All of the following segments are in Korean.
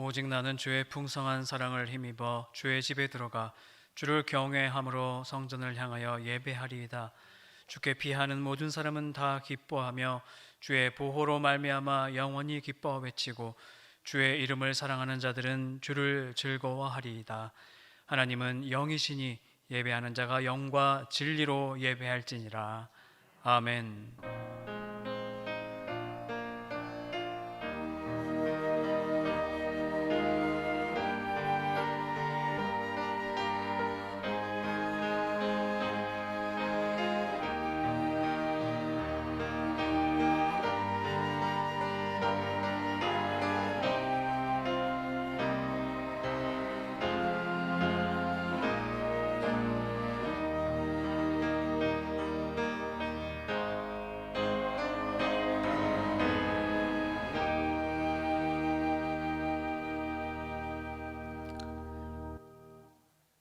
오직 나는 주의 풍성한 사랑을 힘입어 주의 집에 들어가 주를 경외함으로 성전을 향하여 예배하리이다. 주께 피하는 모든 사람은 다 기뻐하며 주의 보호로 말미암아 영원히 기뻐 외치고 주의 이름을 사랑하는 자들은 주를 즐거워하리이다. 하나님은 영이시니 예배하는 자가 영과 진리로 예배할지니라. 아멘.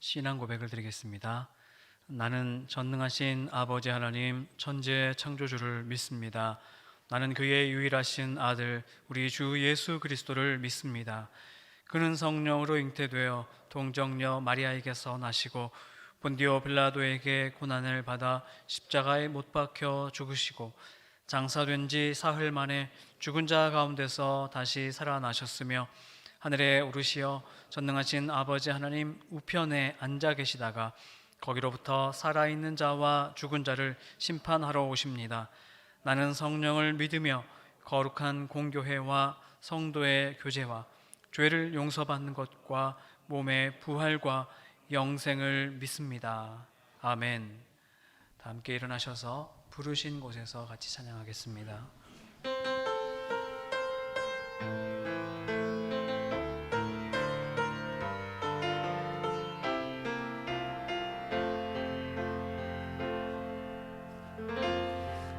신앙 고백을 드리겠습니다. 나는 전능하신 아버지 하나님 천지의 창조주를 믿습니다. 나는 그의 유일하신 아들 우리 주 예수 그리스도를 믿습니다. 그는 성령으로 잉태되어 동정녀 마리아에게서 나시고 본디오 빌라도에게 고난을 받아 십자가에 못 박혀 죽으시고 장사된 지 사흘 만에 죽은 자 가운데서 다시 살아나셨으며 하늘에 오르시어 전능하신 아버지 하나님 우편에 앉아 계시다가 거기로부터 살아있는 자와 죽은 자를 심판하러 오십니다. 나는 성령을 믿으며 거룩한 공교회와 성도의 교제와 죄를 용서받는 것과 몸의 부활과 영생을 믿습니다. 아멘. 다 함께 일어나셔서 부르신 곳에서 같이 찬양하겠습니다.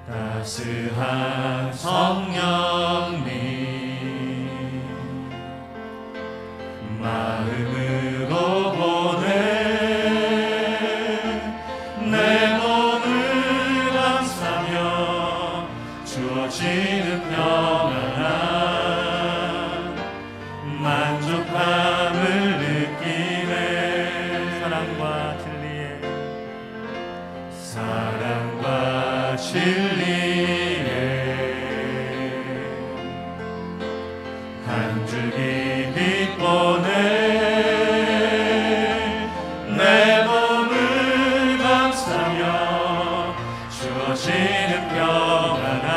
따스한 성령님 마음으로 보내 내 몸을 감싸며 주어지는 평안한 만족함을 느끼네. 사랑과 진리에 한 줄기 빛 보내 내 몸을 감싸며 주어지는 평안한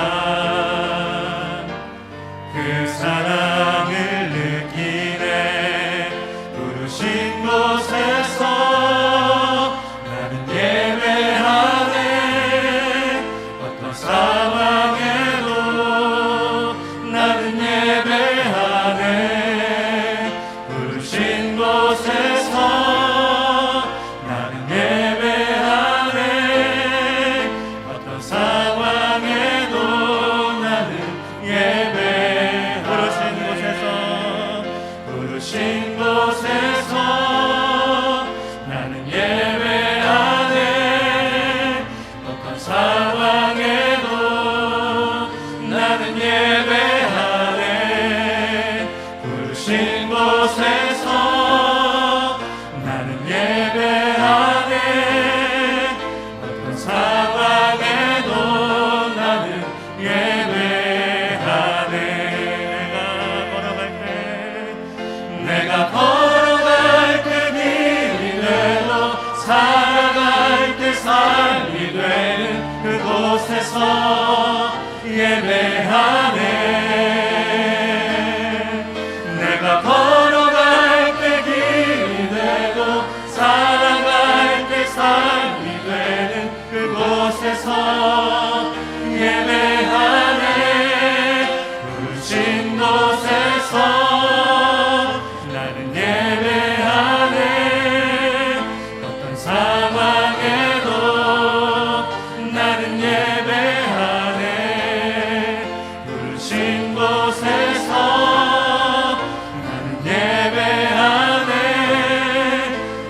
그 사랑을 느끼네. 부르신 곳에서 나는 예배하네. 어떤 상황에도 나는 예배하네. 부르신 곳에서 나는 예배하네. 어떤 상황에도 나는 예배하네. 부르신 곳에서 나는 예배하네. 어떤 상황에도 나는 예배하네. 부르신 곳에서 나는 예배하네. 어떤 상황에도 나는 예배하네. 내가 걸어갈 때 길이 되고 살아갈 때 삶이 되는 그곳에서 예배하네. 내가 걸어갈 때 길이 되고 살아갈 때 삶이 되는 그곳에서 예배하네. 부르신 곳에서 나는 예배하네. 어떤 상황에도 나는 예배하네. 부르신 곳에서 나는 예배하네.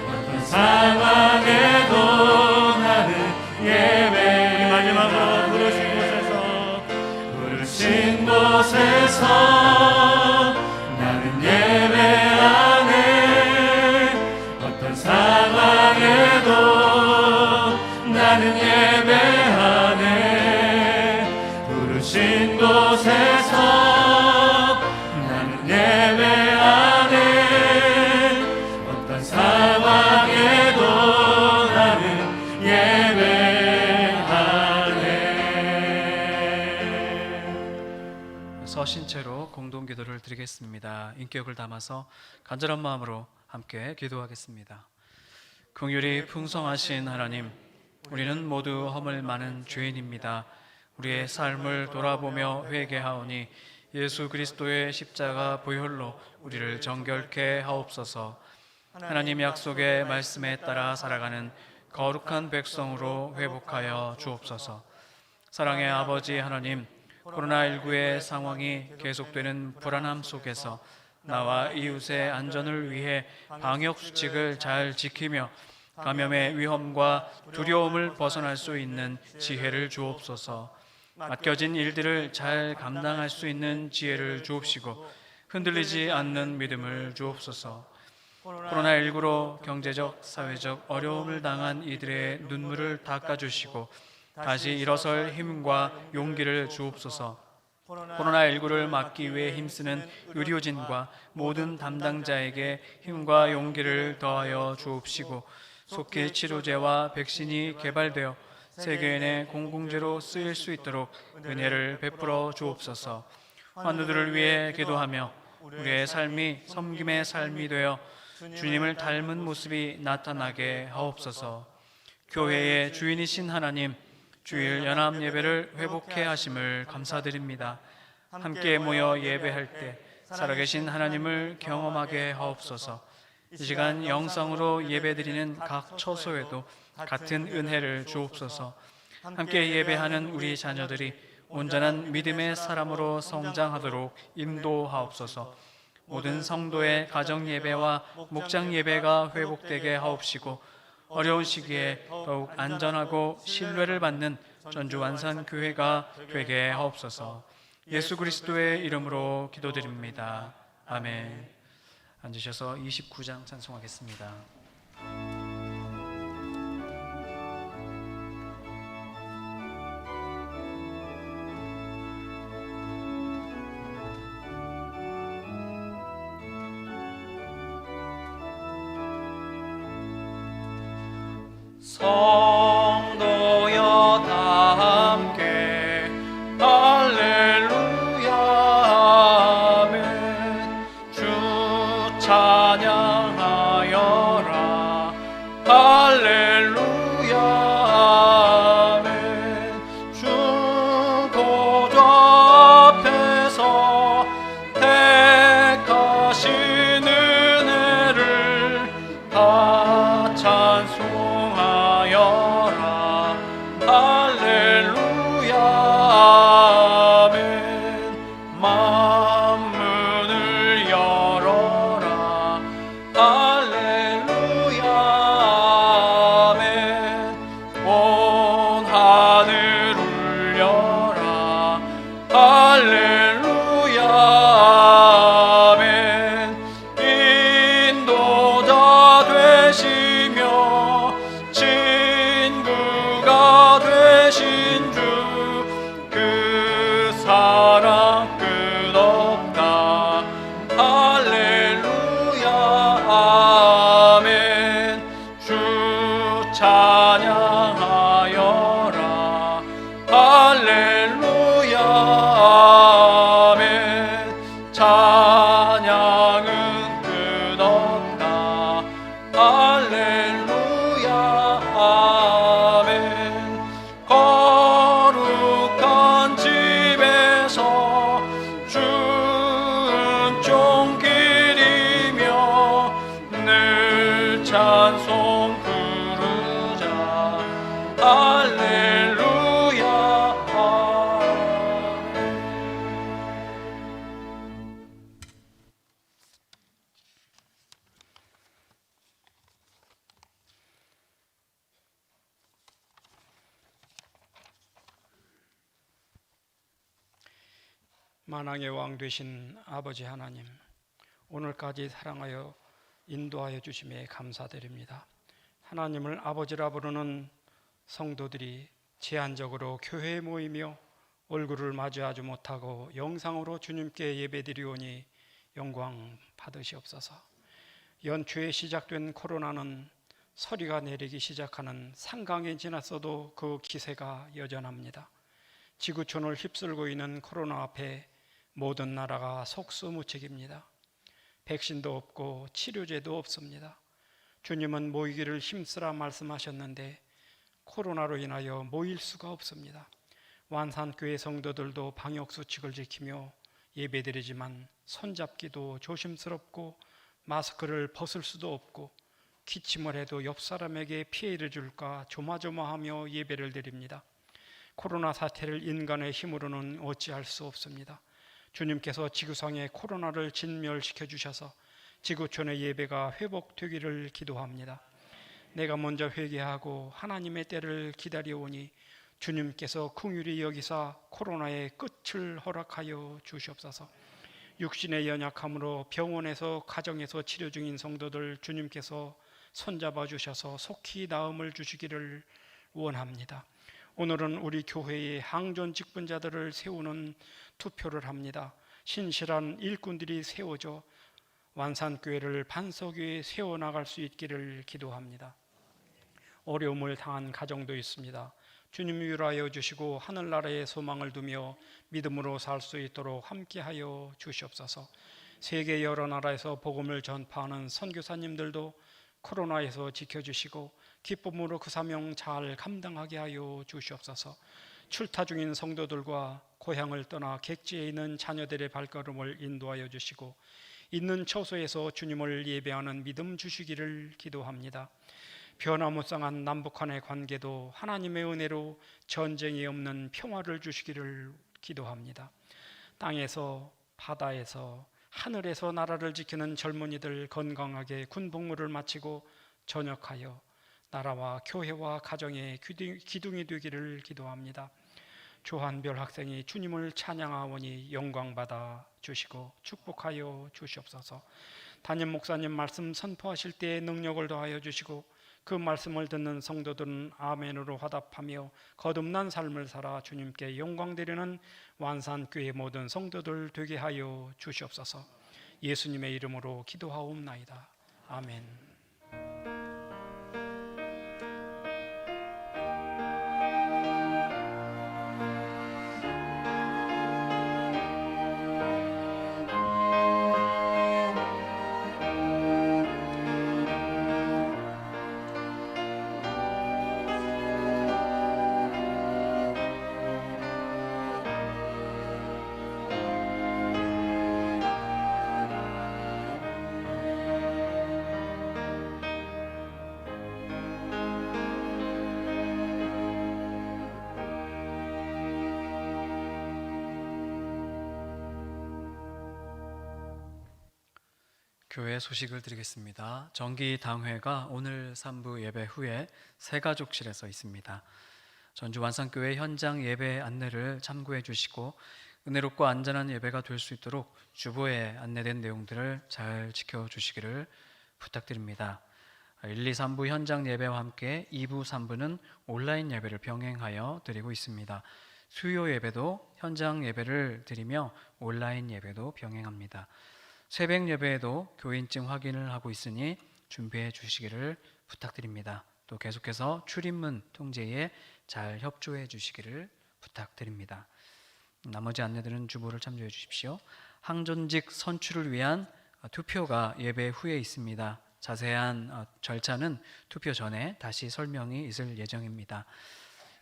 어떤 상황에도 나는 예배. 마지막으로 부르신 곳에서 나는 예배 나는 예배하네. 부르신 곳에서 나는 예배하네. 어떤 상황에도 나는 예배하네. 서신 채로 공동 기도를 드리겠습니다. 인격을 담아서 간절한 마음으로 함께 기도하겠습니다. 긍휼이 풍성하신 하나님, 우리는 모두 허물 많은 죄인입니다. 우리의 삶을 돌아보며 회개하오니 예수 그리스도의 십자가 보혈로 우리를 정결케 하옵소서. 하나님 약속의 말씀에 따라 살아가는 거룩한 백성으로 회복하여 주옵소서. 사랑의 아버지 하나님, 코로나19의 상황이 계속되는 불안함 속에서 나와 이웃의 안전을 위해 방역 수칙을 잘 지키며 감염의 위험과 두려움을 벗어날 수 있는 지혜를 주옵소서. 맡겨진 일들을 잘 감당할 수 있는 지혜를 주옵시고 흔들리지 않는 믿음을 주옵소서. 코로나19로 경제적, 사회적 어려움을 당한 이들의 눈물을 닦아주시고 다시 일어설 힘과 용기를 주옵소서. 코로나19를 막기 위해 힘쓰는 의료진과 모든 담당자에게 힘과 용기를 더하여 주옵시고 속히 치료제와 백신이 개발되어 세계인의 공공재로 쓰일 수 있도록 은혜를 베풀어 주옵소서. 환우들을 위해 기도하며 우리의 삶이 섬김의 삶이 되어 주님을 닮은 모습이 나타나게 하옵소서. 교회의 주인이신 하나님, 주일 연합 예배를 회복해 하심을 감사드립니다. 함께 모여 예배할 때 살아계신 하나님을 경험하게 하옵소서. 이 시간 영상으로 예배드리는 각 처소에도 같은 은혜를 주옵소서. 함께 예배하는 우리 자녀들이 온전한 믿음의 사람으로 성장하도록 인도하옵소서. 모든 성도의 가정 예배와 목장 예배가 회복되게 하옵시고 어려운 시기에 더욱 안전하고 신뢰를 받는 전주 완산 교회가 되게 하옵소서. 예수 그리스도의 이름으로 기도드립니다. 아멘. 앉으셔서 29장 찬송하겠습니다. 성도여 다 함께 할렐루야 아멘. 주 찬양하여라 할렐루야 아멘. 주 보좌 앞에서 택하신 은혜를 다 찬송하여라 할렐루야 아멘. 만문을 열어라 할렐루야 아멘. 온 하늘 울려라 할렐루야 아멘. 인도자 되시며 친구가 되신 주 그 사랑 끝없다 할렐루야 아멘. 주 찬양하여라 할렐루야 아멘. 찬양은 끝없다 할렐루야 아멘. 거룩한 집에서 주은 종길이며 늘 찬송 부르자 할렐루야 아멘. 만왕의 왕 되신 아버지 하나님, 오늘까지 사랑하여 인도하여 주심에 감사드립니다. 하나님을 아버지라 부르는 성도들이 제한적으로 교회에 모이며 얼굴을 마주하지 못하고 영상으로 주님께 예배드리오니 영광 받으시옵소서. 연초에 시작된 코로나는 서리가 내리기 시작하는 상강에 지났어도 그 기세가 여전합니다. 지구촌을 휩쓸고 있는 코로나 앞에 모든 나라가 속수무책입니다. 백신도 없고 치료제도 없습니다. 주님은 모이기를 힘쓰라 말씀하셨는데 코로나로 인하여 모일 수가 없습니다. 완산교회 성도들도 방역수칙을 지키며 예배드리지만 손잡기도 조심스럽고 마스크를 벗을 수도 없고 기침을 해도 옆 사람에게 피해를 줄까 조마조마하며 예배를 드립니다. 코로나 사태를 인간의 힘으로는 어찌할 수 없습니다. 주님께서 지구상의 코로나를 진멸시켜 주셔서 지구촌의 예배가 회복되기를 기도합니다. 내가 먼저 회개하고 하나님의 때를 기다려오니 주님께서 긍휼히 여기사 코로나의 끝을 허락하여 주시옵소서. 육신의 연약함으로 병원에서 가정에서 치료 중인 성도들 주님께서 손잡아 주셔서 속히 나음을 주시기를 원합니다. 오늘은 우리 교회의 항존 직분자들을 세우는 투표를 합니다. 신실한 일꾼들이 세워져 완산교회를 반석 위에 세워나갈 수 있기를 기도합니다. 어려움을 당한 가정도 있습니다. 주님 위로하여 주시고 하늘나라의 소망을 두며 믿음으로 살 수 있도록 함께하여 주시옵소서. 세계 여러 나라에서 복음을 전파하는 선교사님들도 코로나에서 지켜주시고 기쁨으로 그 사명 잘 감당하게 하여 주시옵소서. 출타 중인 성도들과 고향을 떠나 객지에 있는 자녀들의 발걸음을 인도하여 주시고 있는 처소에서 주님을 예배하는 믿음 주시기를 기도합니다. 변화무쌍한 남북한의 관계도 하나님의 은혜로 전쟁이 없는 평화를 주시기를 기도합니다. 땅에서 바다에서 하늘에서 나라를 지키는 젊은이들 건강하게 군복무를 마치고 전역하여 나라와 교회와 가정의 기둥이 되기를 기도합니다. 조한별 학생이 주님을 찬양하오니 영광받아 주시고 축복하여 주시옵소서. 담임 목사님 말씀 선포하실 때에 능력을 더하여 주시고 그 말씀을 듣는 성도들은 아멘으로 화답하며 거듭난 삶을 살아 주님께 영광 드리는 완산교회 모든 성도들 되게 하여 주시옵소서. 예수님의 이름으로 기도하옵나이다. 아멘. 교회 소식을 드리겠습니다. 정기당회가 오늘 3부 예배 후에 새가족실에서 있습니다. 전주 완산교회 현장 예배 안내를 참고해 주시고 은혜롭고 안전한 예배가 될 수 있도록 주보에 안내된 내용들을 잘 지켜주시기를 부탁드립니다. 1, 2, 3부 현장 예배와 함께 2부, 3부는 온라인 예배를 병행하여 드리고 있습니다. 수요 예배도 현장 예배를 드리며 온라인 예배도 병행합니다. 새벽 예배에도 교인증 확인을 하고 있으니 준비해 주시기를 부탁드립니다. 또 계속해서 출입문 통제에 잘 협조해 주시기를 부탁드립니다. 나머지 안내들은 주보를 참조해 주십시오. 항존직 선출을 위한 투표가 예배 후에 있습니다. 자세한 절차는 투표 전에 다시 설명이 있을 예정입니다.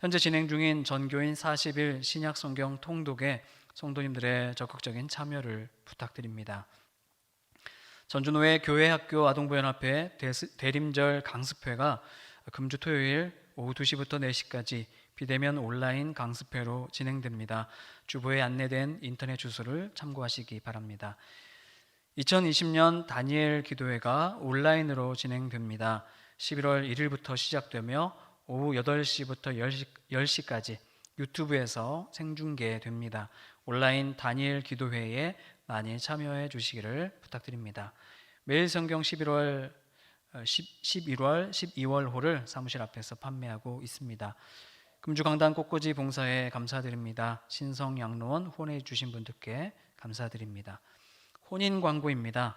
현재 진행 중인 전교인 40일 신약성경 통독에 성도님들의 적극적인 참여를 부탁드립니다. 전주노회 교회학교 아동부연합회 대림절 강습회가 금주 토요일 오후 2시부터 4시까지 비대면 온라인 강습회로 진행됩니다. 주보에 안내된 인터넷 주소를 참고하시기 바랍니다. 2020년 다니엘 기도회가 온라인으로 진행됩니다. 11월 1일부터 시작되며 오후 8시부터 10시까지 유튜브에서 생중계됩니다. 온라인 다니엘 기도회에 많이 참여해 주시기를 부탁드립니다. 매일 성경 11월 11월, 12월호를 사무실 앞에서 판매하고 있습니다. 금주강단 꽃꽂이 봉사에 감사드립니다. 신성양로원 후원해 주신 분들께 감사드립니다. 혼인 광고입니다.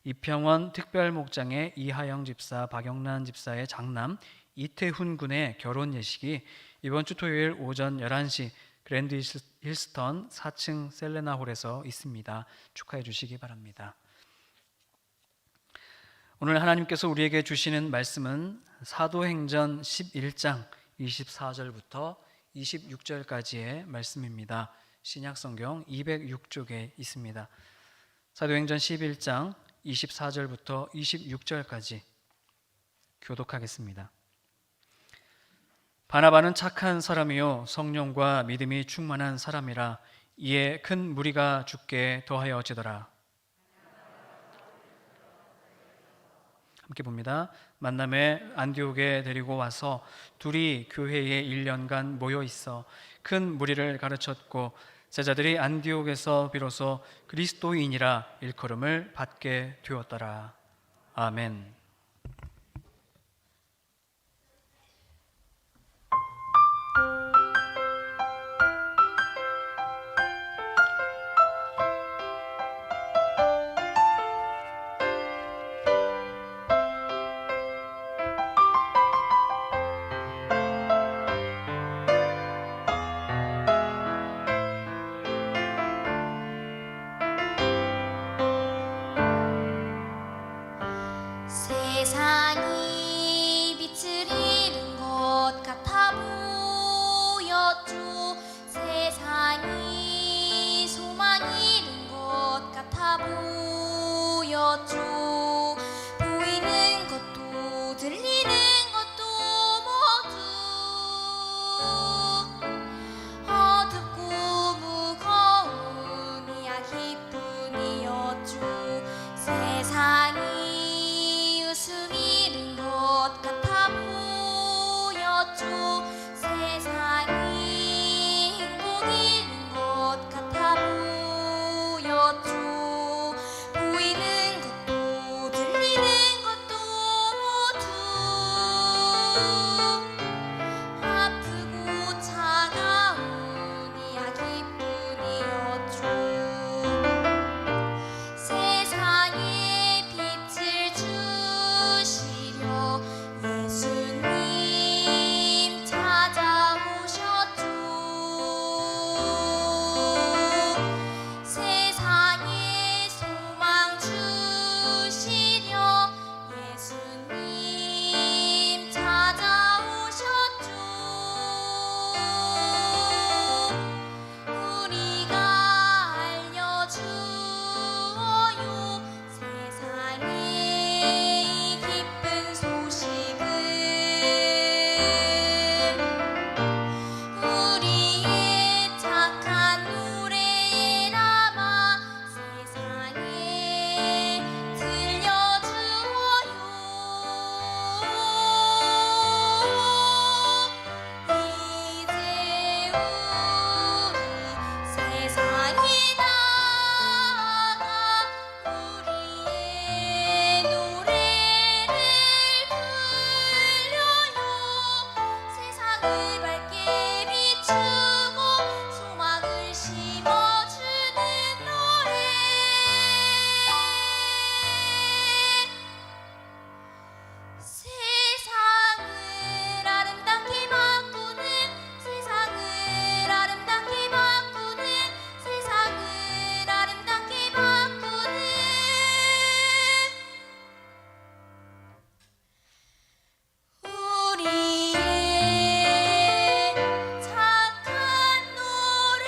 이평원 특별목장의 이하영 집사, 박영란 집사의 장남 이태훈 군의 결혼 예식이 이번 주 토요일 오전 11시 그랜드 힐스턴 4층 셀레나홀에서 있습니다. 축하해 주시기 바랍니다. 오늘 하나님께서 우리에게 주시는 말씀은 사도행전 11장 24절부터 26절까지의 말씀입니다. 신약성경 206쪽에 있습니다. 사도행전 11장 24절부터 26절까지 교독하겠습니다. 바나바는 착한 사람이요 성령과 믿음이 충만한 사람이라 이에 큰 무리가 죽게 더하여지더라. 함께 봅니다. 만남에 안디옥에 데리고 와서 둘이 교회에 1년간 모여 있어 큰 무리를 가르쳤고 제자들이 안디옥에서 비로소 그리스도인이라 일컬음을 받게 되었더라. 아멘. 세상이 빛을 잃은 것 같아 보였죠. 세상이 소망 잃은 것 같아 보였죠. 보이는 것도 들리는 것도 모두 어둡고 무거운 이야기뿐이었죠. 세상이 웃음 잃은 것 같아 보였죠. 세상이 행복 잃은 것 같아 보였죠. 보이는 것도 들리는 것도 모두 아프고 차가운 이야기뿐이었죠. 세상에 빛을 주시려 예수님 찾아오셨죠. 세상에 소망 주시려 예수님 찾아오셨죠. 우리가 알려주어요 세상의 이 기쁜 소식을. 우리의 착한 노래에 담아 세상에 들려주어요. 이제 우리 세상에 나가 우리의 노래를 불러요. 세상을 밝게 비추고 소망을 심어주는 노래. 세상을 아름답게 바꾸는 세상을 아름답게 바꾸는 세상을 아름답게 바꾸는 우리의 착한 노래.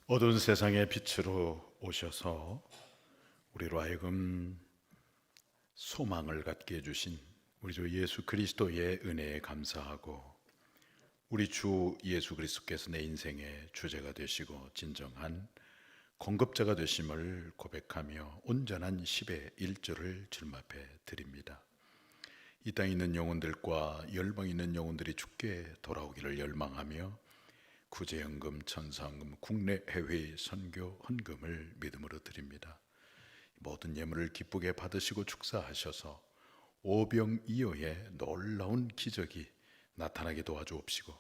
어두운 세상의 빛으로 오셔서 우리로 하여금 소망을 갖게 해주신 우리 주 예수 그리스도의 은혜에 감사하고 우리 주 예수 그리스도께서 내 인생의 주제가 되시고 진정한 공급자가 되심을 고백하며 온전한 10의 1조를 주님 앞에 드립니다. 이 땅에 있는 영혼들과 열방에 있는 영혼들이 주께 돌아오기를 열망하며 구제연금, 천사헌금, 국내 해외 선교 헌금을 믿음으로 드립니다. 모든 예물을 기쁘게 받으시고 축사하셔서 오병이어의 놀라운 기적이 나타나게 도와주옵시고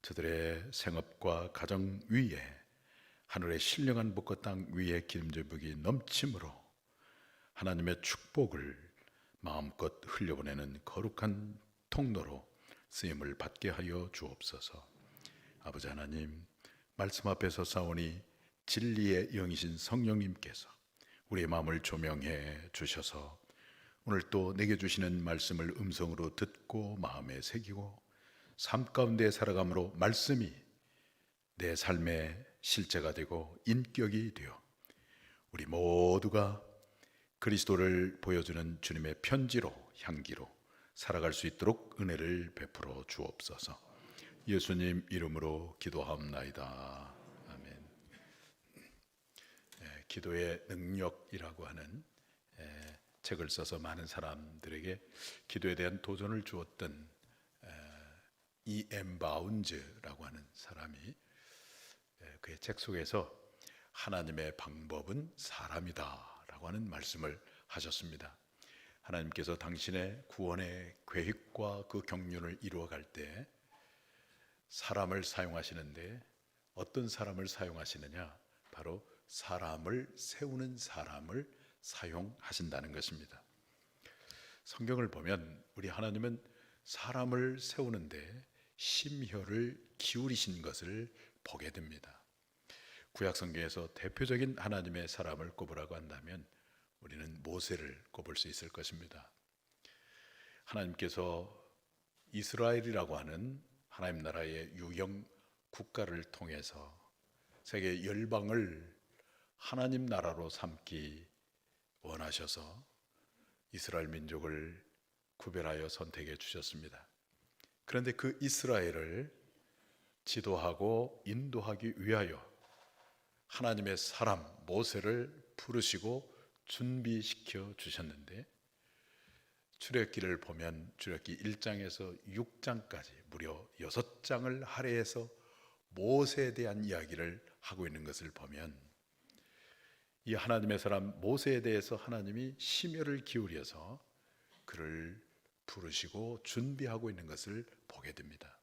저들의 생업과 가정 위에 하늘의 신령한 복과 땅 위에 기름진 복이 넘침으로 하나님의 축복을 마음껏 흘려보내는 거룩한 통로로 쓰임을 받게 하여 주옵소서. 아버지 하나님, 말씀 앞에서 싸우니 진리의 영이신 성령님께서 우리의 마음을 조명해 주셔서 오늘 또 내게 주시는 말씀을 음성으로 듣고 마음에 새기고 삶 가운데 살아감으로 말씀이 내 삶의 실제가 되고 인격이 되어 우리 모두가 그리스도를 보여주는 주님의 편지로, 향기로 살아갈 수 있도록 은혜를 베풀어 주옵소서. 예수님 이름으로 기도하옵나이다. 아멘. 기도의 능력이라고 하는 책을 써서 많은 사람들에게 기도에 대한 도전을 주었던 E.M. 바운즈라고 하는 사람이 그의 책 속에서 하나님의 방법은 사람이다 라고 하는 말씀을 하셨습니다. 하나님께서 당신의 구원의 계획과 그 경륜을 이루어갈 때 사람을 사용하시는데 어떤 사람을 사용하시느냐? 바로 사람을 세우는 사람을 사용하신다는 것입니다. 성경을 보면 우리 하나님은 사람을 세우는데 심혈을 기울이신 것을 보게 됩니다. 구약 성경에서 대표적인 하나님의 사람을 꼽으라고 한다면 우리는 모세를 꼽을 수 있을 것입니다. 하나님께서 이스라엘이라고 하는 하나님 나라의 유형 국가를 통해서 세계 열방을 하나님 나라로 삼기 원하셔서 이스라엘 민족을 구별하여 선택해 주셨습니다. 그런데 그 이스라엘을 지도하고 인도하기 위하여 하나님의 사람 모세를 부르시고 준비시켜 주셨는데 출애굽기를 보면 출애굽기 1장에서 6장까지 무려 6장을 할애해서 모세에 대한 이야기를 하고 있는 것을 보면 이 하나님의 사람 모세에 대해서 하나님이 심혈을 기울여서 그를 부르시고 준비하고 있는 것을 보게 됩니다.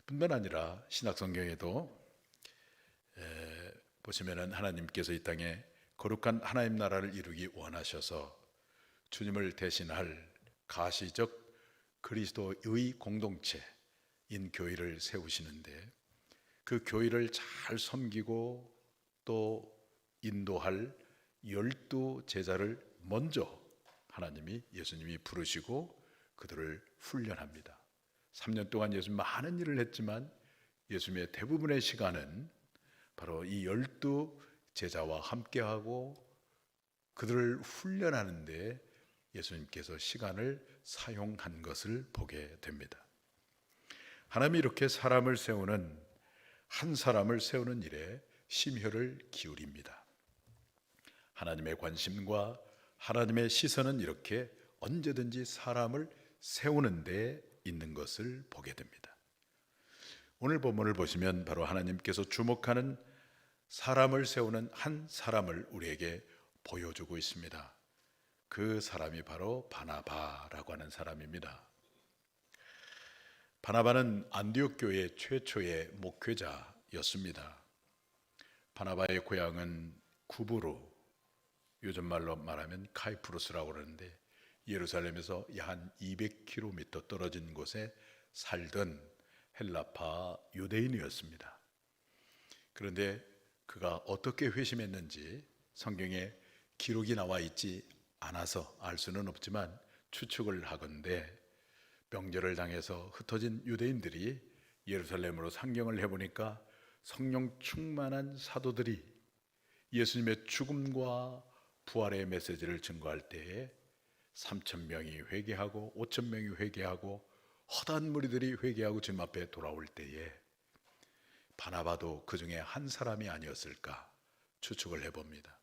뿐만 아니라 신약 성경에도 보시면은 하나님께서 이 땅에 거룩한 하나님 나라를 이루기 원하셔서 주님을 대신할 가시적 그리스도의 공동체인 교회를 세우시는데 그 교회를 잘 섬기고 또 인도할 12 제자를 먼저 하나님이 예수님이 부르시고 그들을 훈련합니다. 3년 동안 예수님 많은 일을 했지만 예수님의 대부분의 시간은 바로 이 12 제자와 함께하고 그들을 훈련하는데 예수님께서 시간을 사용한 것을 보게 됩니다. 하나님이 이렇게 사람을 세우는 한 사람을 세우는 일에 심혈을 기울입니다. 하나님의 관심과 하나님의 시선은 이렇게 언제든지 사람을 세우는 데 있는 것을 보게 됩니다. 오늘 본문을 보시면 바로 하나님께서 주목하는 사람을 세우는 한 사람을 우리에게 보여주고 있습니다. 그 사람이 바로 바나바라고 하는 사람입니다. 바나바는 안디옥 교회 최초의 목회자였습니다. 바나바의 고향은 구브루, 요즘 말로 말하면 카이프루스라고 그러는데 예루살렘에서 약 한 200km 떨어진 곳에 살던 헬라파 유대인이었습니다. 그런데 그가 어떻게 회심했는지 성경에 기록이 나와 있지 않아서 알 수는 없지만 추측을 하건대 명절을 당해서 흩어진 유대인들이 예루살렘으로 상경을 해보니까 성령 충만한 사도들이 예수님의 죽음과 부활의 메시지를 증거할 때에 3,000명이 회개하고 5,000명이 회개하고 허다한 무리들이 회개하고 주님 앞에 돌아올 때에 바나바도 그 중에 한 사람이 아니었을까 추측을 해봅니다.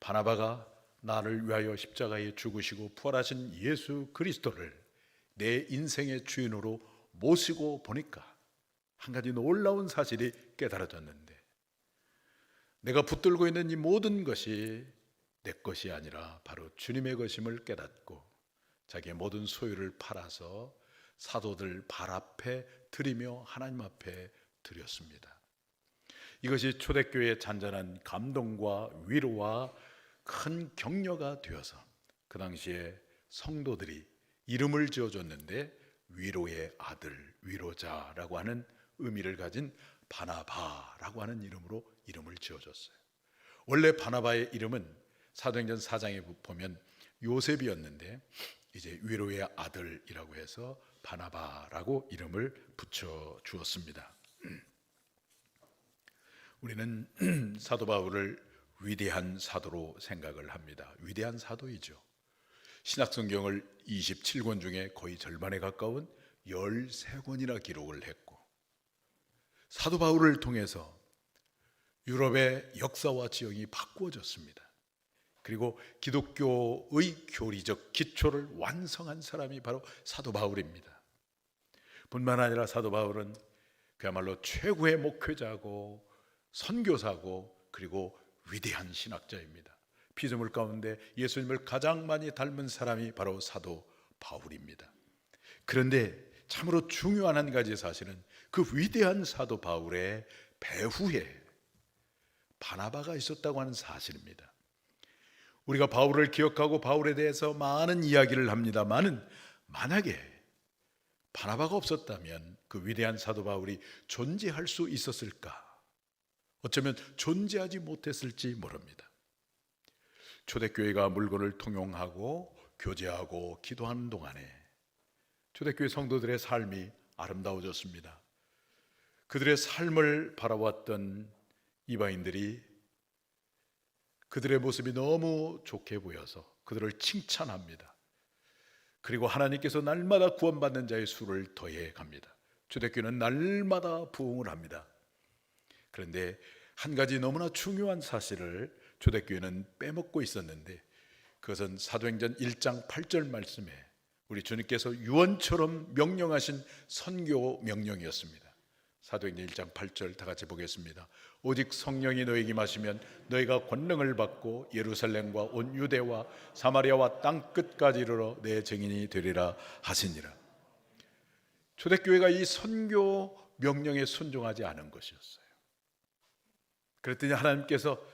바나바가 나를 위하여 십자가에 죽으시고 부활하신 예수 그리스도를 내 인생의 주인으로 모시고 보니까 한 가지 놀라운 사실이 깨달아졌는데, 내가 붙들고 있는 이 모든 것이 내 것이 아니라 바로 주님의 것임을 깨닫고 자기의 모든 소유를 팔아서 사도들 발 앞에 드리며 하나님 앞에 드렸습니다. 이것이 초대교회의 잔잔한 감동과 위로와 큰 격려가 되어서 그 당시에 성도들이 이름을 지어줬는데 위로의 아들, 위로자라고 하는 의미를 가진 바나바라고 하는 이름으로 이름을 지어줬어요. 원래 바나바의 이름은 사도행전 4장에 보면 요셉이었는데 이제 위로의 아들이라고 해서 바나바라고 이름을 붙여 주었습니다. 우리는 사도 바울을 위대한 사도로 생각을 합니다. 위대한 사도이죠. 신약성경을 27권 중에 거의 절반에 가까운 13권이나 기록을 했고, 사도 바울을 통해서 유럽의 역사와 지형이 바꾸어졌습니다. 그리고 기독교의 교리적 기초를 완성한 사람이 바로 사도 바울입니다. 뿐만 아니라 사도 바울은 그야말로 최고의 목회자고 선교사고 그리고 위대한 신학자입니다. 피조물 가운데 예수님을 가장 많이 닮은 사람이 바로 사도 바울입니다. 그런데 참으로 중요한 한 가지 사실은 그 위대한 사도 바울의 배후에 바나바가 있었다고 하는 사실입니다. 우리가 바울을 기억하고 바울에 대해서 많은 이야기를 합니다만은 만약에 바나바가 없었다면 그 위대한 사도 바울이 존재할 수 있었을까? 어쩌면 존재하지 못했을지 모릅니다. 초대교회가 물건을 통용하고 교제하고 기도하는 동안에 초대교회 성도들의 삶이 아름다워졌습니다. 그들의 삶을 바라봤던 이방인들이 그들의 모습이 너무 좋게 보여서 그들을 칭찬합니다. 그리고 하나님께서 날마다 구원받는 자의 수를 더해 갑니다. 초대교회는 날마다 부흥을 합니다. 그런데 한 가지 너무나 중요한 사실을 초대교회는 빼먹고 있었는데, 그것은 사도행전 1장 8절 말씀에 우리 주님께서 유언처럼 명령하신 선교 명령이었습니다. 사도행전 1장 8절 다 같이 보겠습니다. 오직 성령이 너에게 임하시면 너희가 권능을 받고 예루살렘과 온 유대와 사마리아와 땅 끝까지 이르러 내 증인이 되리라 하시니라. 초대교회가 이 선교 명령에 순종하지 않은 것이었어요. 그랬더니 하나님께서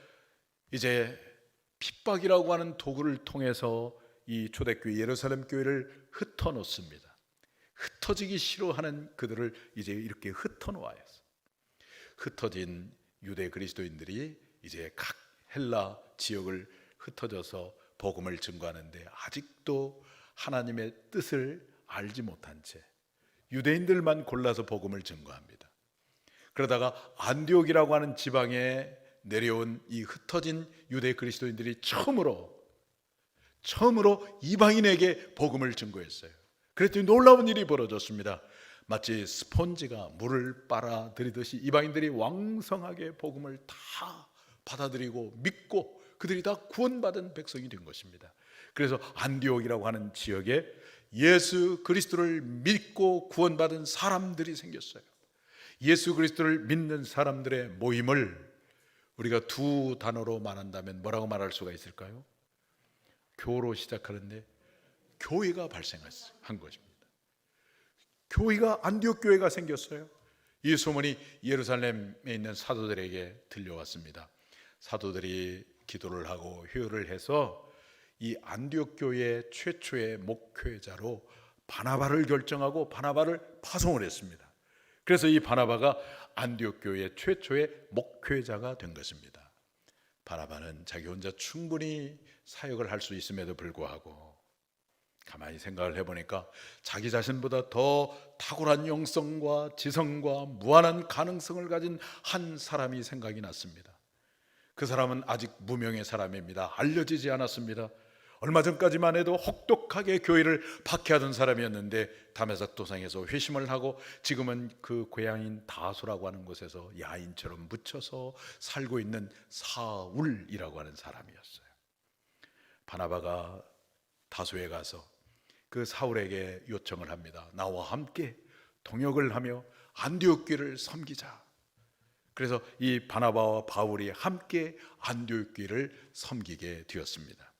이제 핍박이라고 하는 도구를 통해서 이 초대교회 예루살렘 교회를 흩어놓습니다. 흩어지기 싫어하는 그들을 이제 이렇게 흩어놓아요. 흩어진 유대 그리스도인들이 이제 각 헬라 지역을 흩어져서 복음을 증거하는데 아직도 하나님의 뜻을 알지 못한 채 유대인들만 골라서 복음을 증거합니다. 그러다가 안디옥이라고 하는 지방에 내려온 이 흩어진 유대 그리스도인들이 처음으로 이방인에게 복음을 증거했어요. 그랬더니 놀라운 일이 벌어졌습니다. 마치 스폰지가 물을 빨아들이듯이 이방인들이 왕성하게 복음을 다 받아들이고 믿고 그들이 다 구원받은 백성이 된 것입니다. 그래서 안디옥이라고 하는 지역에 예수 그리스도를 믿고 구원받은 사람들이 생겼어요. 예수 그리스도를 믿는 사람들의 모임을 우리가 두 단어로 말한다면 뭐라고 말할 수가 있을까요? 교로 시작하는데 교회가 발생한 것입니다. 교회가 안디옥 교회가 생겼어요. 이 소문이 예루살렘에 있는 사도들에게 들려왔습니다. 사도들이 기도를 하고 회의를 해서 이 안디옥 교회의 최초의 목회자로 바나바를 결정하고 바나바를 파송을 했습니다. 그래서 이 바나바가 안디옥 교회의 최초의 목회자가 된 것입니다. 바나바는 자기 혼자 충분히 사역을 할 수 있음에도 불구하고 가만히 생각을 해보니까 자기 자신보다 더 탁월한 영성과 지성과 무한한 가능성을 가진 한 사람이 생각이 났습니다. 그 사람은 아직 무명의 사람입니다. 알려지지 않았습니다. 얼마 전까지만 해도 혹독하게 교회를 박해하던 사람이었는데 다메섹 도상에서 회심을 하고 지금은 그 고향인 다소라고 하는 곳에서 야인처럼 묻혀서 살고 있는 사울이라고 하는 사람이었어요. 바나바가 다소에 가서 그 사울에게 요청을 합니다. 나와 함께 동역을 하며 안디옥 교회를 섬기자. 그래서 이 바나바와 바울이 함께 안디옥 교회를 섬기게 되었습니다.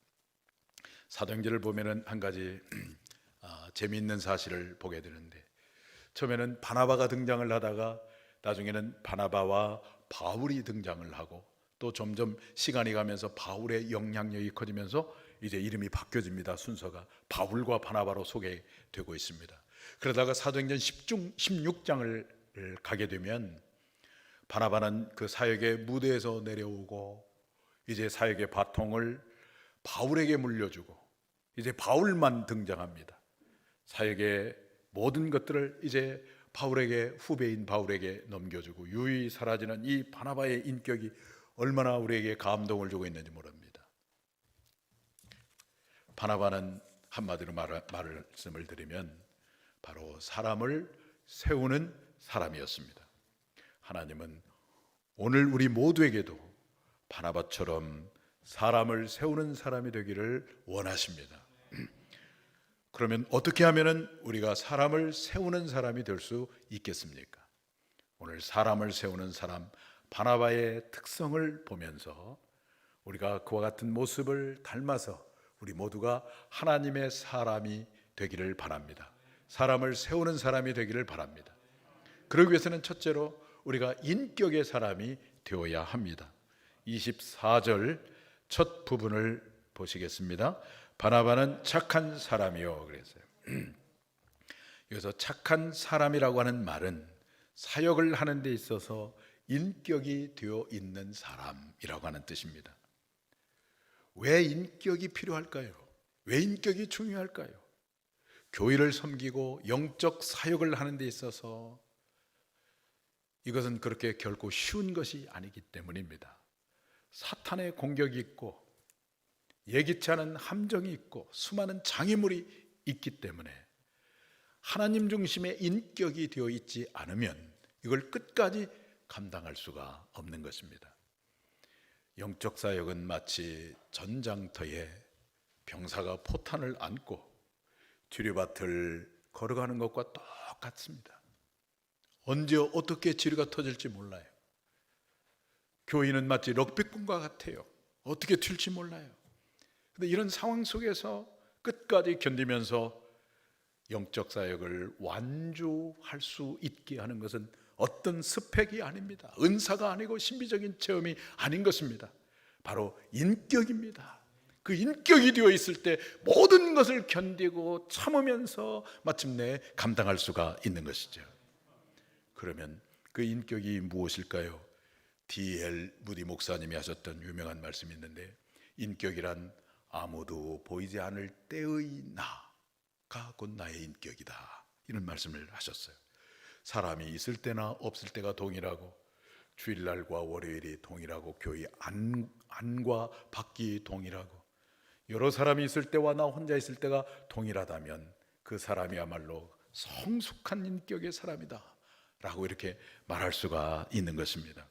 사도행전을 보면은 한 가지 재미있는 사실을 보게 되는데, 처음에는 바나바가 등장을 하다가 나중에는 바나바와 바울이 등장을 하고, 또 점점 시간이 가면서 바울의 영향력이 커지면서 이제 이름이 바뀌어집니다. 순서가 바울과 바나바로 소개되고 있습니다. 그러다가 사도행전 16장을 가게 되면 바나바는 그 사역의 무대에서 내려오고 이제 사역의 바통을 바울에게 물려주고 이제 바울만 등장합니다. 사역의 모든 것들을 이제 바울에게, 후배인 바울에게 넘겨주고 유유히 사라지는 이 바나바의 인격이 얼마나 우리에게 감동을 주고 있는지 모릅니다. 바나바는 한마디로 말씀을 드리면 바로 사람을 세우는 사람이었습니다. 하나님은 오늘 우리 모두에게도 바나바처럼 사람을 세우는 사람이 되기를 원하십니다. 그러면 어떻게 하면 우리가 사람을 세우는 사람이 될 수 있겠습니까? 오늘 사람을 세우는 사람 바나바의 특성을 보면서 우리가 그와 같은 모습을 닮아서 우리 모두가 하나님의 사람이 되기를 바랍니다. 사람을 세우는 사람이 되기를 바랍니다. 그러기 위해서는 첫째로 우리가 인격의 사람이 되어야 합니다. 24절 첫 부분을 보시겠습니다. 바나바는 착한 사람이요 그랬어요. 여기서 착한 사람이라고 하는 말은 사역을 하는 데 있어서 인격이 되어 있는 사람이라고 하는 뜻입니다. 왜 인격이 필요할까요? 왜 인격이 중요할까요? 교회를 섬기고 영적 사역을 하는 데 있어서 이것은 그렇게 결코 쉬운 것이 아니기 때문입니다. 사탄의 공격이 있고 예기치 않은 함정이 있고 수많은 장애물이 있기 때문에 하나님 중심의 인격이 되어 있지 않으면 이걸 끝까지 감당할 수가 없는 것입니다. 영적 사역은 마치 전장터에 병사가 포탄을 안고 지뢰밭을 걸어가는 것과 똑같습니다. 언제 어떻게 지뢰가 터질지 몰라요. 교인은 마치 럭비공과 같아요. 어떻게 튈지 몰라요. 그런데 이런 상황 속에서 끝까지 견디면서 영적 사역을 완주할 수 있게 하는 것은 어떤 스펙이 아닙니다. 은사가 아니고 신비적인 체험이 아닌 것입니다. 바로 인격입니다. 그 인격이 되어 있을 때 모든 것을 견디고 참으면서 마침내 감당할 수가 있는 것이죠. 그러면 그 인격이 무엇일까요? D.L. 무디 목사님이 하셨던 유명한 말씀이 있는데, 인격이란 아무도 보이지 않을 때의 나가 곧 나의 인격이다, 이런 말씀을 하셨어요. 사람이 있을 때나 없을 때가 동일하고 주일날과 월요일이 동일하고 교회 안과 밖이 동일하고 여러 사람이 있을 때와 나 혼자 있을 때가 동일하다면 그 사람이야말로 성숙한 인격의 사람이다 라고 이렇게 말할 수가 있는 것입니다.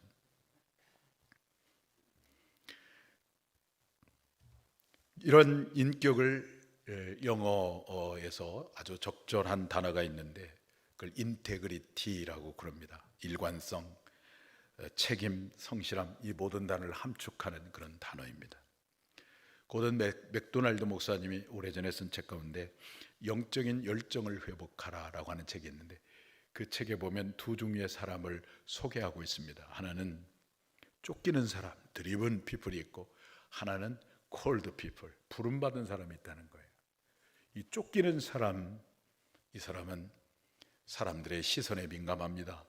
이런 인격을 영어에서 아주 적절한 단어가 있는데 그걸 인테그리티라고 그럽니다. 일관성, 책임, 성실함, 이 모든 단어를 함축하는 그런 단어입니다. 고든 맥도날드 목사님이 오래전에 쓴 책 가운데 영적인 열정을 회복하라라고 하는 책이 있는데 그 책에 보면 두 종류의 사람을 소개하고 있습니다. 하나는 쫓기는 사람, 드리븐 피플이 있고, 하나는 콜드 피플, 부름받은 사람이 있다는 거예요. 이 쫓기는 사람, 이 사람은 사람들의 시선에 민감합니다.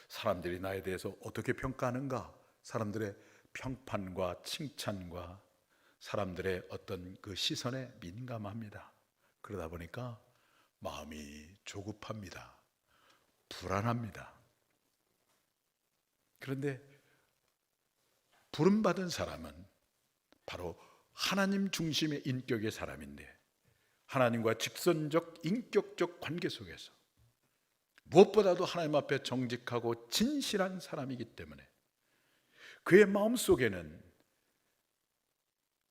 사람들이 나에 대해서 어떻게 평가하는가, 사람들의 평판과 칭찬과 사람들의 어떤 그 시선에 민감합니다. 그러다 보니까 마음이 조급합니다. 불안합니다. 그런데 부름받은 사람은 바로 하나님 중심의 인격의 사람인데, 하나님과 직선적 인격적 관계 속에서 무엇보다도 하나님 앞에 정직하고 진실한 사람이기 때문에 그의 마음속에는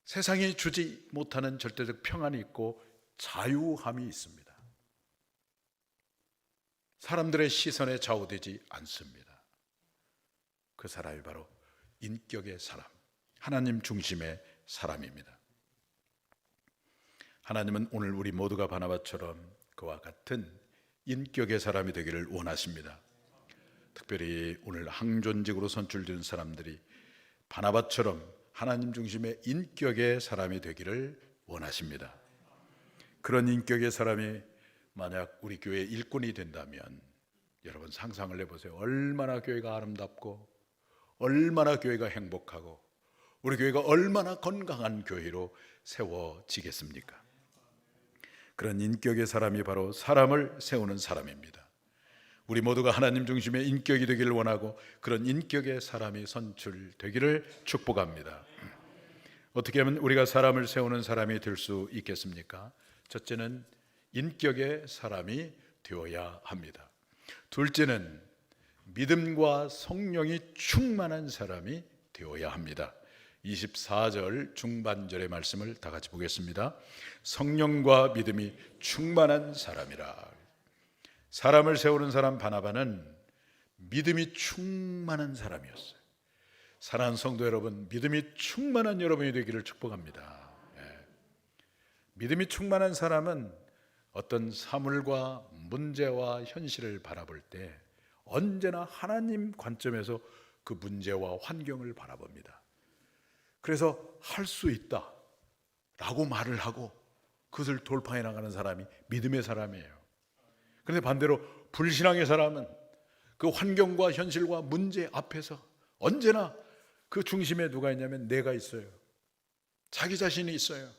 세상이 주지 못하는 절대적 평안이 있고 자유함이 있습니다. 사람들의 시선에 좌우되지 않습니다. 그 사람이 바로 인격의 사람, 하나님 중심의 사람입니다. 하나님은 오늘 우리 모두가 바나바처럼 그와 같은 인격의 사람이 되기를 원하십니다. 특별히 오늘 항존직으로 선출된 사람들이 바나바처럼 하나님 중심의 인격의 사람이 되기를 원하십니다. 그런 인격의 사람이 만약 우리 교회의 일꾼이 된다면 여러분 상상을 해보세요. 얼마나 교회가 아름답고 얼마나 교회가 행복하고 우리 교회가 얼마나 건강한 교회로 세워지겠습니까? 그런 인격의 사람이 바로 사람을 세우는 사람입니다. 우리 모두가 하나님 중심의 인격이 되기를 원하고 그런 인격의 사람이 선출되기를 축복합니다. 어떻게 하면 우리가 사람을 세우는 사람이 될 수 있겠습니까? 첫째는 인격의 사람이 되어야 합니다. 둘째는 믿음과 성령이 충만한 사람이 되어야 합니다. 24절 중반절의 말씀을 다 같이 보겠습니다. 성령과 믿음이 충만한 사람이라. 사람을 세우는 사람 바나바는 믿음이 충만한 사람이었어요. 사랑하는 성도 여러분, 믿음이 충만한 여러분이 되기를 축복합니다. 믿음이 충만한 사람은 어떤 사물과 문제와 현실을 바라볼 때 언제나 하나님 관점에서 그 문제와 환경을 바라봅니다. 그래서 할 수 있다 라고 말을 하고 그것을 돌파해 나가는 사람이 믿음의 사람이에요. 그런데 반대로 불신앙의 사람은 그 환경과 현실과 문제 앞에서 언제나 그 중심에 누가 있냐면 내가 있어요. 자기 자신이 있어요.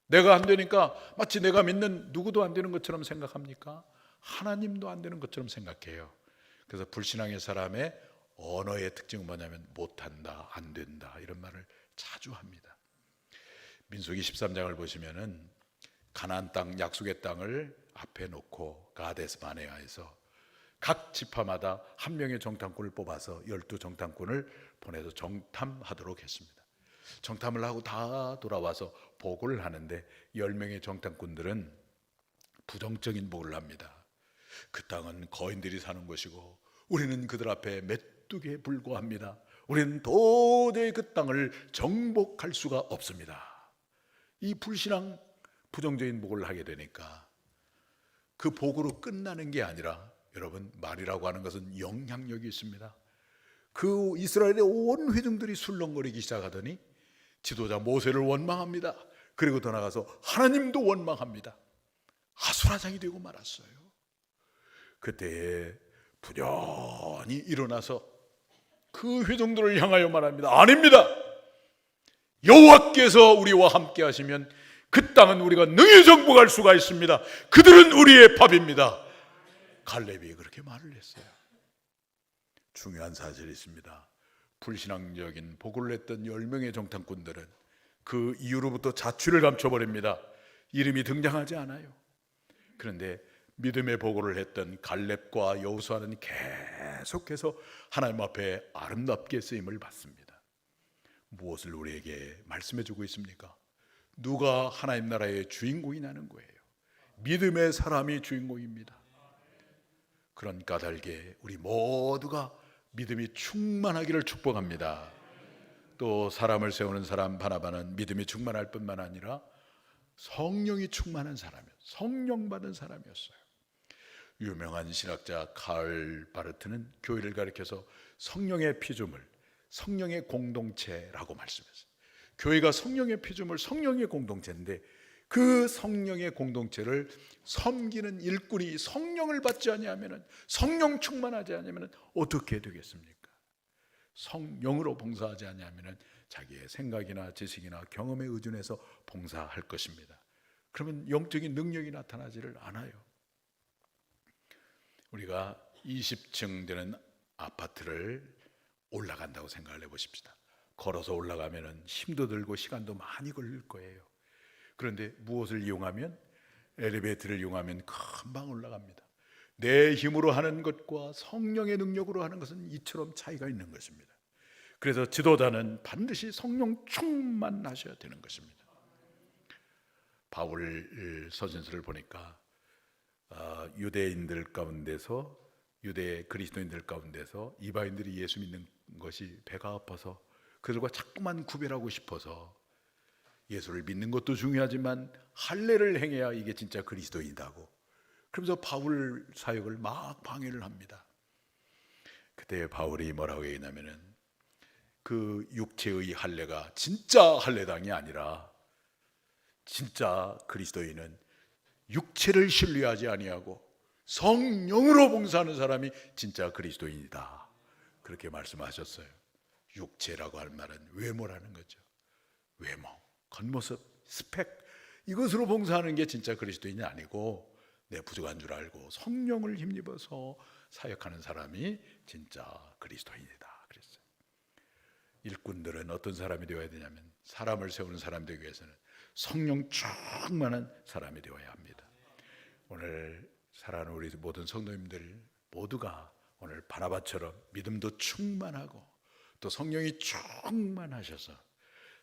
내가 안 되니까 마치 내가 믿는 누구도 안 되는 것처럼 생각합니까? 하나님도 안 되는 것처럼 생각해요. 그래서 불신앙의 사람의 언어의 특징은 뭐냐면 못한다, 안 된다 이런 말을 자주 합니다. 민수기 13장을 보시면은 가나안 땅, 약속의 땅을 앞에 놓고 가데스 바네아에서 각 지파마다 한 명의 정탐꾼을 뽑아서 12정탐꾼을 보내서 정탐하도록 했습니다. 정탐을 하고 다 돌아와서 보고를 하는데 10명의 정탐꾼들은 부정적인 보고를 합니다. 그 땅은 거인들이 사는 곳이고 우리는 그들 앞에 메뚜기에 불과합니다. 우리는 도저히 그 땅을 정복할 수가 없습니다. 이 불신앙 부정적인 보고를 하게 되니까 그 보고로 끝나는 게 아니라 여러분 말이라고 하는 것은 영향력이 있습니다. 그 이스라엘의 온 회중들이 술렁거리기 시작하더니 지도자 모세를 원망합니다. 그리고 더 나가서 하나님도 원망합니다. 아수라장이 되고 말았어요. 그때 부련히 일어나서 그 회중들을 향하여 말합니다. 아닙니다. 여호와께서 우리와 함께 하시면 그 땅은 우리가 능히 정복할 수가 있습니다. 그들은 우리의 밥입니다. 갈렙이 그렇게 말을 했어요. 중요한 사실이 있습니다. 불신앙적인 보고를 했던 10명의 정탐꾼들은 그 이후로부터 자취를 감춰버립니다. 이름이 등장하지 않아요. 그런데 믿음의 보고를 했던 갈렙과 여호수아는 계속해서 하나님 앞에 아름답게 쓰임을 받습니다. 무엇을 우리에게 말씀해 주고 있습니까? 누가 하나님 나라의 주인공이 나는 거예요. 믿음의 사람이 주인공입니다. 그런 까닭에 우리 모두가 믿음이 충만하기를 축복합니다. 또 사람을 세우는 사람 바나바는 믿음이 충만할 뿐만 아니라 성령이 충만한 사람이었어요. 성령 받은 사람이었어요. 유명한 신학자 카을 바르트는 교회를 가리켜서 성령의 피조물, 성령의 공동체라고 말씀했어요. 교회가 성령의 피조물, 성령의 공동체인데 그 성령의 공동체를 섬기는 일꾼이 성령을 받지 아니하면, 성령 충만하지 않으면 어떻게 되겠습니까? 성령으로 봉사하지 아니하면 자기의 생각이나 지식이나 경험에 의존해서 봉사할 것입니다. 그러면 영적인 능력이 나타나지를 않아요. 우리가 20층 되는 아파트를 올라간다고 생각을 해보십시다. 걸어서 올라가면 힘도 들고 시간도 많이 걸릴 거예요. 그런데 무엇을 이용하면? 엘리베이터를 이용하면 금방 올라갑니다. 내 힘으로 하는 것과 성령의 능력으로 하는 것은 이처럼 차이가 있는 것입니다. 그래서 지도자는 반드시 성령 충만하셔야 되는 것입니다. 바울 서신서를 보니까 유대인들 가운데서 유대 그리스도인들 가운데서 이방인들이 예수 믿는 것이 배가 아파서 그들과 자꾸만 구별하고 싶어서 예수를 믿는 것도 중요하지만 할례를 행해야 이게 진짜 그리스도인이다고, 그러면서 바울 사역을 막 방해를 합니다. 그때 바울이 뭐라고 얘기하냐면은 그 육체의 할례가 진짜 할례당이 아니라 진짜 그리스도인은 육체를 신뢰하지 아니하고 성령으로 봉사하는 사람이 진짜 그리스도인이다, 그렇게 말씀하셨어요. 육체라고 할 말은 외모라는 거죠. 외모, 겉모습, 스펙, 이것으로 봉사하는 게 진짜 그리스도인이 아니고 내 부족한 줄 알고 성령을 힘입어서 사역하는 사람이 진짜 그리스도인이다 그랬어요. 일꾼들은 어떤 사람이 되어야 되냐면 사람을 세우는 사람 되기 위해서는 성령 충만한 사람이 되어야 합니다. 오늘 사랑하는 우리 모든 성도님들 모두가 오늘 바나바처럼 믿음도 충만하고 또 성령이 충만하셔서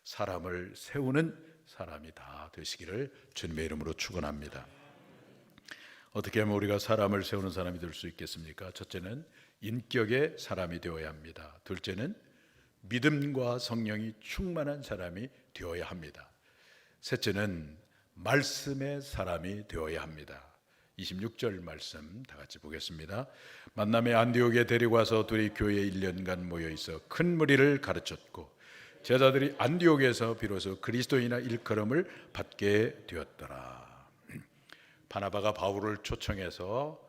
사람을 세우는 사람이 다 되시기를 주님의 이름으로 축원합니다. 어떻게 하면 우리가 사람을 세우는 사람이 될 수 있겠습니까? 첫째는 인격의 사람이 되어야 합니다. 둘째는 믿음과 성령이 충만한 사람이 되어야 합니다. 셋째는 말씀의 사람이 되어야 합니다. 26절 말씀 다 같이 보겠습니다. 만남에 안디옥에 데리고 와서 둘이 교회에 1년간 모여 있어 큰 무리를 가르쳤고 제자들이 안디옥에서 비로소 그리스도인의 일컬음을 받게 되었더라. 바나바가 바울을 초청해서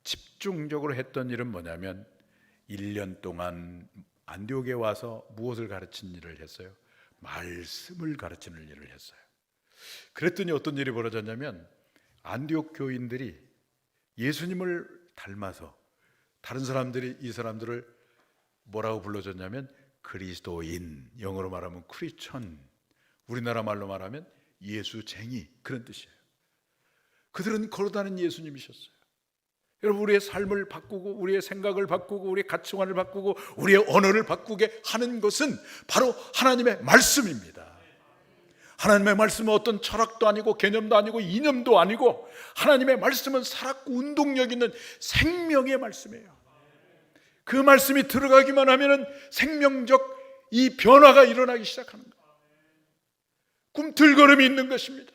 집중적으로 했던 일은 뭐냐면 1년 동안 안디옥에 와서 무엇을 가르친 일을 했어요? 말씀을 가르치는 일을 했어요. 그랬더니 어떤 일이 벌어졌냐면 안디옥 교인들이 예수님을 닮아서 다른 사람들이 이 사람들을 뭐라고 불러줬냐면 그리스도인, 영어로 말하면 크리스천, 우리나라 말로 말하면 예수쟁이, 그런 뜻이에요. 그들은 걸어다니는 예수님이셨어요. 여러분, 우리의 삶을 바꾸고 우리의 생각을 바꾸고 우리의 가치관을 바꾸고 우리의 언어를 바꾸게 하는 것은 바로 하나님의 말씀입니다. 하나님의 말씀은 어떤 철학도 아니고 개념도 아니고 이념도 아니고 하나님의 말씀은 살았고 운동력 있는 생명의 말씀이에요. 그 말씀이 들어가기만 하면 생명적 이 변화가 일어나기 시작하는 거예요. 꿈틀거림이 있는 것입니다.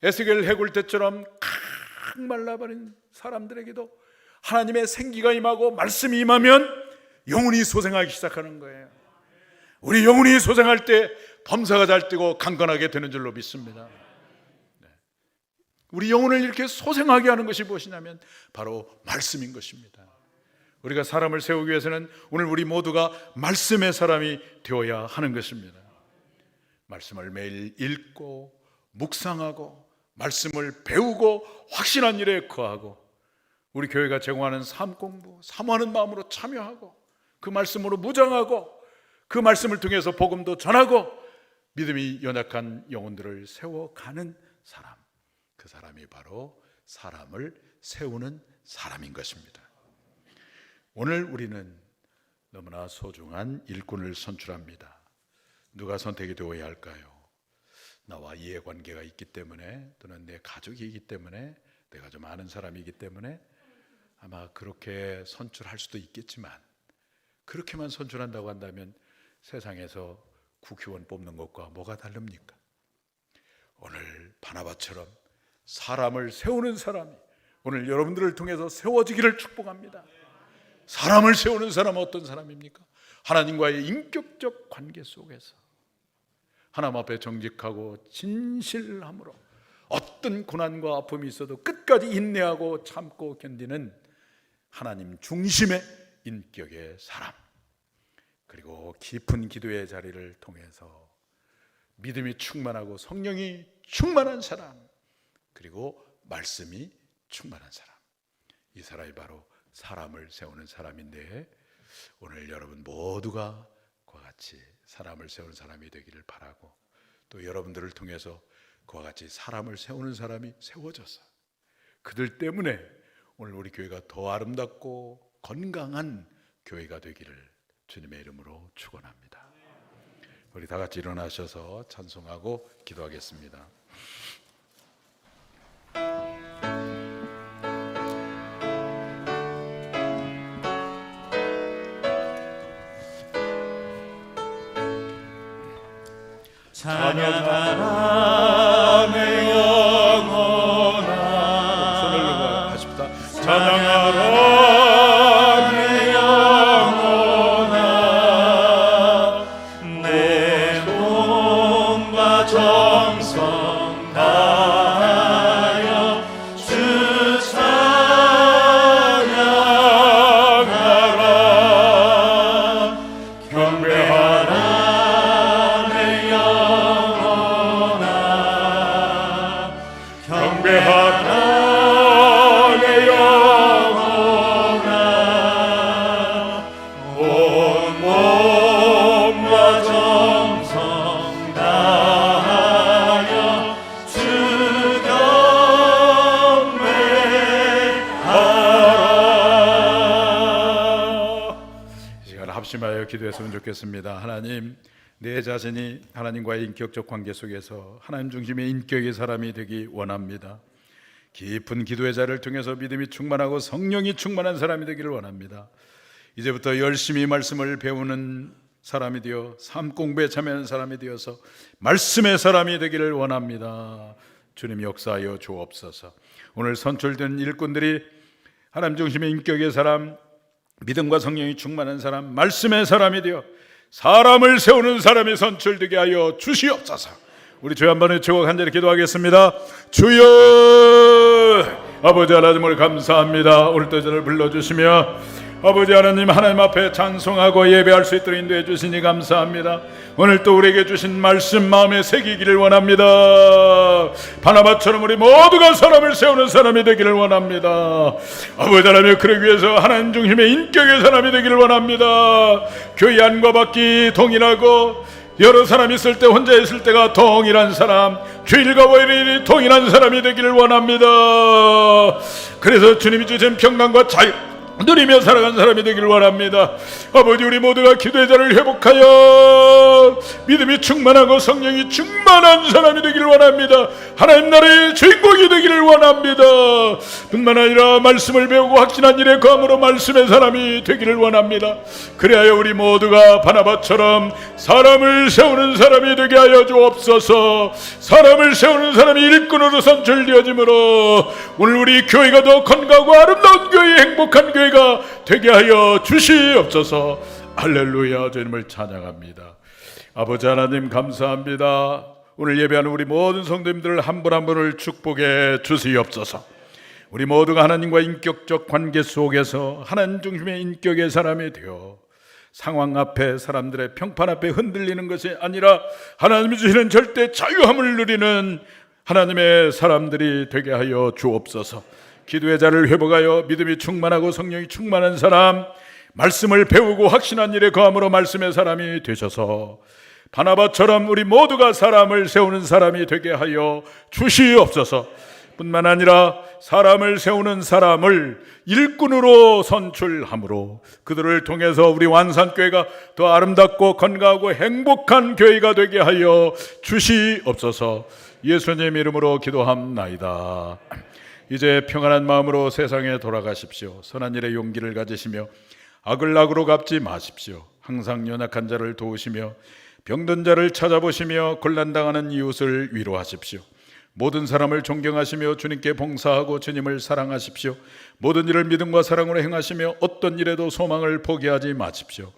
에스겔 해골 때처럼 칵 말라버린 사람들에게도 하나님의 생기가 임하고 말씀이 임하면 영혼이 소생하기 시작하는 거예요. 우리 영혼이 소생할 때 범사가 잘 뛰고 강건하게 되는 줄로 믿습니다. 우리 영혼을 이렇게 소생하게 하는 것이 무엇이냐면 바로 말씀인 것입니다. 우리가 사람을 세우기 위해서는 오늘 우리 모두가 말씀의 사람이 되어야 하는 것입니다. 말씀을 매일 읽고 묵상하고 말씀을 배우고 확신한 일에 거하고 우리 교회가 제공하는 삶 공부, 사모하는 마음으로 참여하고 그 말씀으로 무장하고 그 말씀을 통해서 복음도 전하고 믿음이 연약한 영혼들을 세워가는 사람, 그 사람이 바로 사람을 세우는 사람인 것입니다. 오늘 우리는 너무나 소중한 일꾼을 선출합니다. 누가 선택이 되어야 할까요? 나와 이해관계가 있기 때문에 또는 내 가족이기 때문에 내가 좀 아는 사람이기 때문에 아마 그렇게 선출할 수도 있겠지만 그렇게만 선출한다고 한다면 세상에서 국회의원 뽑는 것과 뭐가 다릅니까? 오늘 바나바처럼 사람을 세우는 사람이 오늘 여러분들을 통해서 세워지기를 축복합니다. 사람을 세우는 사람은 어떤 사람입니까? 하나님과의 인격적 관계 속에서 하나님 앞에 정직하고 진실함으로 어떤 고난과 아픔이 있어도 끝까지 인내하고 참고 견디는 하나님 중심의 인격의 사람, 그리고 깊은 기도의 자리를 통해서 믿음이 충만하고 성령이 충만한 사람, 그리고 말씀이 충만한 사람, 이 사람이 바로 사람을 세우는 사람인데 오늘 여러분 모두가 그와 같이 사람을 세우는 사람이 되기를 바라고 또 여러분들을 통해서 그와 같이 사람을 세우는 사람이 세워져서 그들 때문에 오늘 우리 교회가 더 아름답고 건강한 교회가 되기를 주님의 이름으로 축원합니다. 우리 다 같이 일어나셔서 찬송하고 기도하겠습니다. 찬양하라 내 영혼아. 손을 들고 하십시다. 찬양하라 내 영혼아. 내 몸과 정성 다하여 주 찬양하라. 경배하라 내 영혼아. 경배하라 내 영혼아. 온 몸과 정성 다하여 주 경배하라. 이 시간 합심하여 기도했으면 좋겠습니다. 하나님, 내 자신이 하나님과의 인격적 관계 속에서 하나님 중심의 인격의 사람이 되기 원합니다. 깊은 기도의 자를 통해서 믿음이 충만하고 성령이 충만한 사람이 되기를 원합니다. 이제부터 열심히 말씀을 배우는 사람이 되어 삶 공부에 참여하는 사람이 되어서 말씀의 사람이 되기를 원합니다. 주님 역사하여 주옵소서. 오늘 선출된 일꾼들이 하나님 중심의 인격의 사람, 믿음과 성령이 충만한 사람, 말씀의 사람이 되어 사람을 세우는 사람이 선출되게 하여 주시옵소서. 우리 주여 한번 외치고 간절히 기도하겠습니다. 주여, 아버지 하나님을 감사합니다. 오늘도 저를 불러주시며 아버지 하나님, 하나님 앞에 찬송하고 예배할 수 있도록 인도해 주시니 감사합니다. 오늘 또 우리에게 주신 말씀 마음에 새기기를 원합니다. 바나바처럼 우리 모두가 사람을 세우는 사람이 되기를 원합니다. 아버지 하나님, 그러기 위해서 하나님 중심의 인격의 사람이 되기를 원합니다. 교회 안과 밖이 동일하고 여러 사람 있을 때 혼자 있을 때가 동일한 사람, 주일과 월요일이 동일한 사람이 되기를 원합니다. 그래서 주님이 주신 평강과 자유 누리며 살아간 사람이 되기를 원합니다. 아버지, 우리 모두가 기도의 자를 회복하여 믿음이 충만하고 성령이 충만한 사람이 되기를 원합니다. 하나님 나라의 주인공이 되기를 원합니다. 뿐만 아니라 말씀을 배우고 확신한 일에 거함으로 말씀의 사람이 되기를 원합니다. 그래야 우리 모두가 바나바처럼 사람을 세우는 사람이 되게 하여 주옵소서. 사람을 세우는 사람이 일꾼으로 선출되어지므로 오늘 우리 교회가 더 건강하고 아름다운 교회, 행복한 교회가 되게 하여 주시옵소서. 할렐루야. 주님을 찬양합니다. 아버지 하나님 감사합니다. 오늘 예배하는 우리 모든 성도님들 한 분 한 분을 축복해 주시옵소서. 우리 모두가 하나님과 인격적 관계 속에서 하나님 중심의 인격의 사람이 되어 상황 앞에, 사람들의 평판 앞에 흔들리는 것이 아니라 하나님이 주시는 절대 자유함을 누리는 하나님의 사람들이 되게 하여 주옵소서. 기도의 자를 회복하여 믿음이 충만하고 성령이 충만한 사람, 말씀을 배우고 확신한 일에 거함으로 말씀의 사람이 되셔서 바나바처럼 우리 모두가 사람을 세우는 사람이 되게 하여 주시옵소서. 뿐만 아니라 사람을 세우는 사람을 일꾼으로 선출함으로 그들을 통해서 우리 완산교회가 더 아름답고 건강하고 행복한 교회가 되게 하여 주시옵소서. 예수님 이름으로 기도합나이다. 이제 평안한 마음으로 세상에 돌아가십시오. 선한 일에 용기를 가지시며 악을 악으로 갚지 마십시오. 항상 연약한 자를 도우시며 병든 자를 찾아보시며 곤란당하는 이웃을 위로하십시오. 모든 사람을 존경하시며 주님께 봉사하고 주님을 사랑하십시오. 모든 일을 믿음과 사랑으로 행하시며 어떤 일에도 소망을 포기하지 마십시오.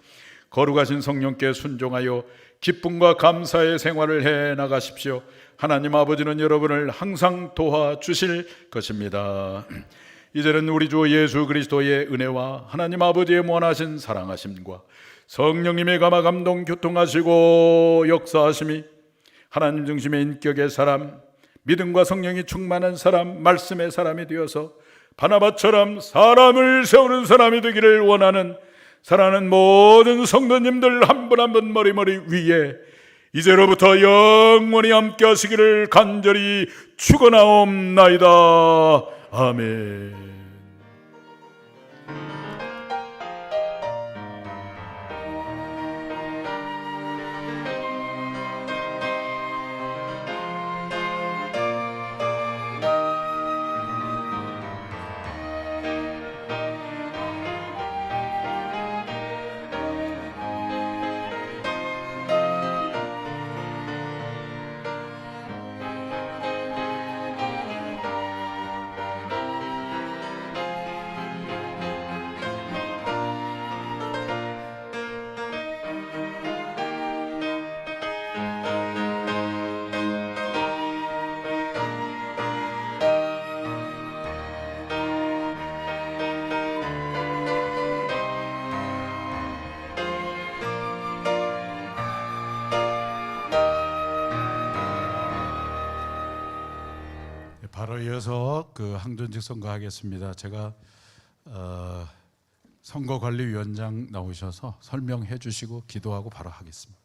거룩하신 성령께 순종하여 기쁨과 감사의 생활을 해 나가십시오. 하나님 아버지는 여러분을 항상 도와주실 것입니다. 이제는 우리 주 예수 그리스도의 은혜와 하나님 아버지의 무한하신 사랑하심과 성령님의 감화 감동 교통하시고 역사하심이 하나님 중심의 인격의 사람, 믿음과 성령이 충만한 사람, 말씀의 사람이 되어서 바나바처럼 사람을 세우는 사람이 되기를 원하는 사랑하는 모든 성도님들 한 분 한 분 머리머리 위에 이제로부터 영원히 함께 하시기를 간절히 축원하옵나이다. 아멘. 바로 이어서 그 항존직 선거하겠습니다. 제가 선거관리위원장 나오셔서 설명해 주시고 기도하고 바로 하겠습니다.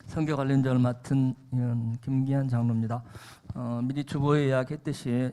선거관리위원장을 맡은 김기한 장로입니다. 미리 주보에 이야기했듯이